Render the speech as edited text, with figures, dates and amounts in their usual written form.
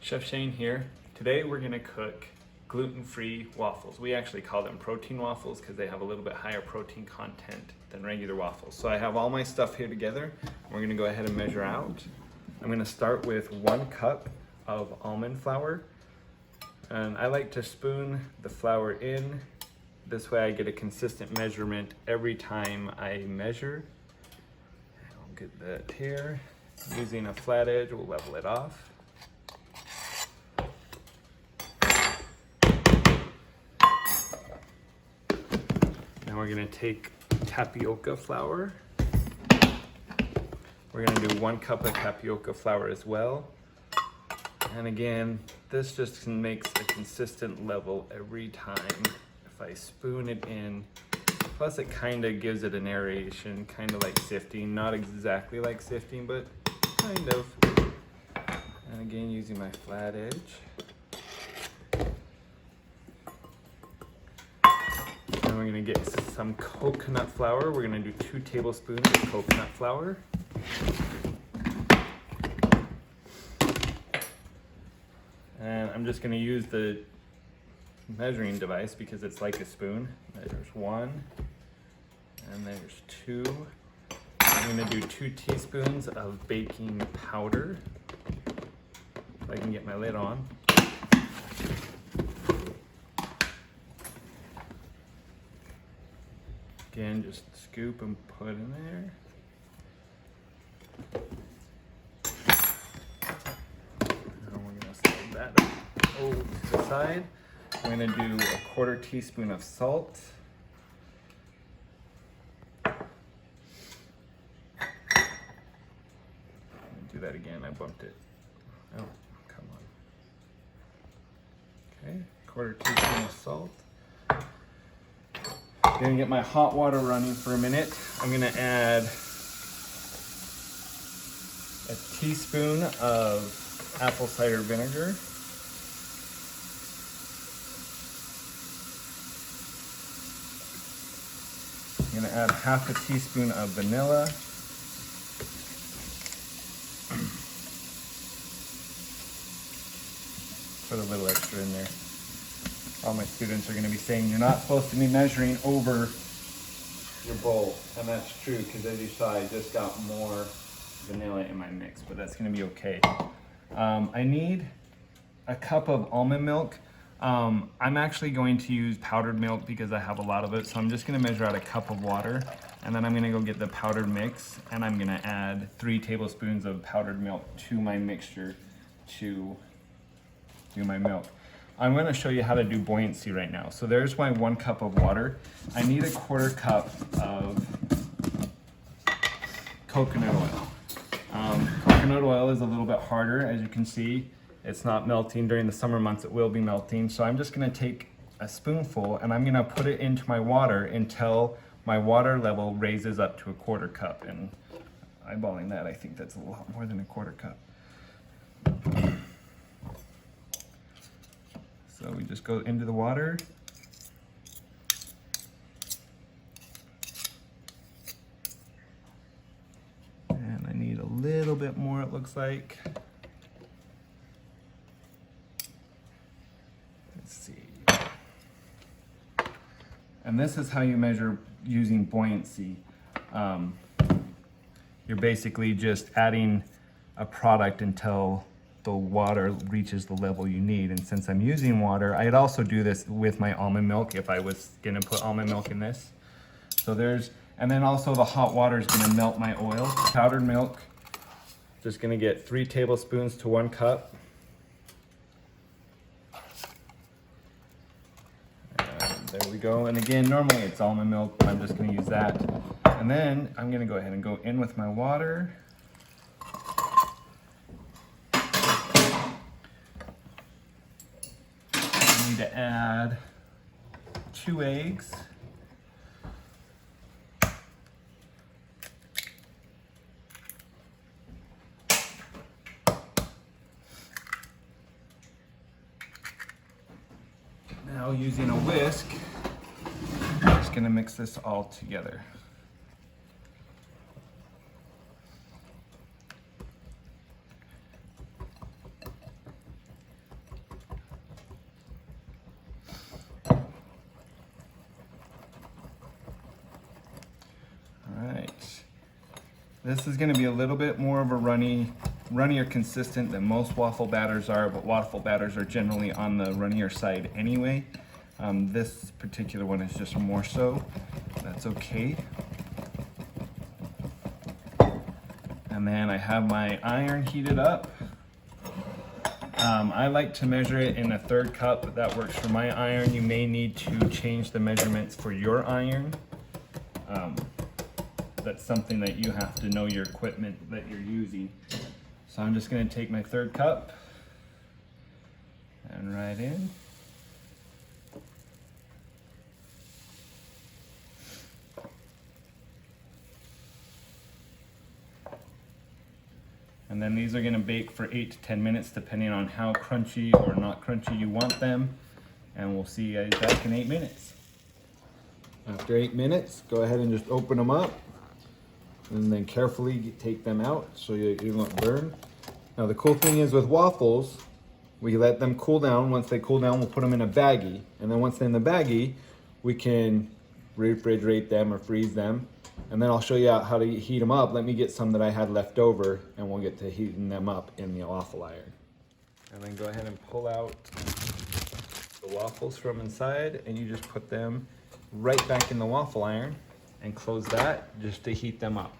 Chef Shane here. Today we're gonna cook gluten-free waffles. We actually call them protein waffles because they have a little bit higher protein content than regular waffles. So I have all my stuff here together. We're gonna go ahead and measure out. I'm gonna start with 1 cup of almond flour. And I like to spoon the flour in. This way I get a consistent measurement every time I measure. I'll get that here. Using a flat edge, we'll level it off. Now we're gonna take tapioca flour. We're gonna do 1 cup of tapioca flour as well. And again, this just makes a consistent level every time if I spoon it in. Plus it kind of gives it an aeration, kind of like sifting. Not exactly like sifting, but kind of. And again, using my flat edge. And we're gonna get some coconut flour. We're gonna do 2 tablespoons of coconut flour. And I'm just gonna use the measuring device because it's like a spoon. There's 1, and there's 2. I'm gonna do 2 teaspoons of baking powder. If I can get my lid on. Again, just scoop and put in there. Now we're gonna slide that over to the side. I'm gonna do 1/4 teaspoon of salt. Do that again, I bumped it. Oh, come on. Okay, 1/4 teaspoon of salt. Gonna get my hot water running for a minute. I'm gonna add a teaspoon of apple cider vinegar. I'm gonna add 1/2 teaspoon of vanilla. Put a little extra in there. All my students are gonna be saying, you're not supposed to be measuring over your bowl. And that's true, because as you saw, I just got more vanilla in my mix, but that's gonna be okay. I need a cup of almond milk. I'm actually going to use powdered milk because I have a lot of it. So I'm just gonna measure out a cup of water, and then I'm gonna go get the powdered mix, and I'm gonna add 3 tablespoons of powdered milk to my mixture to do my milk. I'm gonna show you how to do buoyancy right now. So there's my 1 cup of water. I need 1/4 cup of coconut oil. Coconut oil is a little bit harder, as you can see. It's not melting. During the summer months, it will be melting. So I'm just gonna take a spoonful and I'm gonna put it into my water until my water level raises up to 1/4 cup. And eyeballing that, I think that's a lot more than 1/4 cup. So we just go into the water. And I need a little bit more, it looks like. Let's see. And this is how you measure using buoyancy. You're basically just adding a product until the water reaches the level you need. And since I'm using water, I'd also do this with my almond milk if I was gonna put almond milk in this. So and then also the hot water is gonna melt my oil. Powdered milk, just gonna get 3 tablespoons to 1 cup. And there we go. And again, normally it's almond milk, but I'm just gonna use that. And then I'm gonna go ahead and go in with my water. To add 2 eggs. Now using a whisk, I'm just gonna mix this all together. This is going to be a little bit more of a runnier consistent than most waffle batters are, but waffle batters are generally on the runnier side anyway. This particular one is just more so. That's okay. And then I have my iron heated up. I like to measure it in a 1/3 cup. That works for my iron. You may need to change the measurements for your iron. That's something that you have to know your equipment that you're using. So I'm just going to take my 1/3 cup and right in. And then these are going to bake for 8 to 10 minutes depending on how crunchy or not crunchy you want them. And we'll see you guys back in 8 minutes. After 8 minutes, go ahead and just open them up and then carefully take them out so you don't burn. Now the cool thing is with waffles, we let them cool down. Once they cool down, we'll put them in a baggie. And then once they're in the baggie, we can refrigerate them or freeze them. And then I'll show you how to heat them up. Let me get some that I had left over and we'll get to heating them up in the waffle iron. And then go ahead and pull out the waffles from inside and you just put them right back in the waffle iron and close that just to heat them up.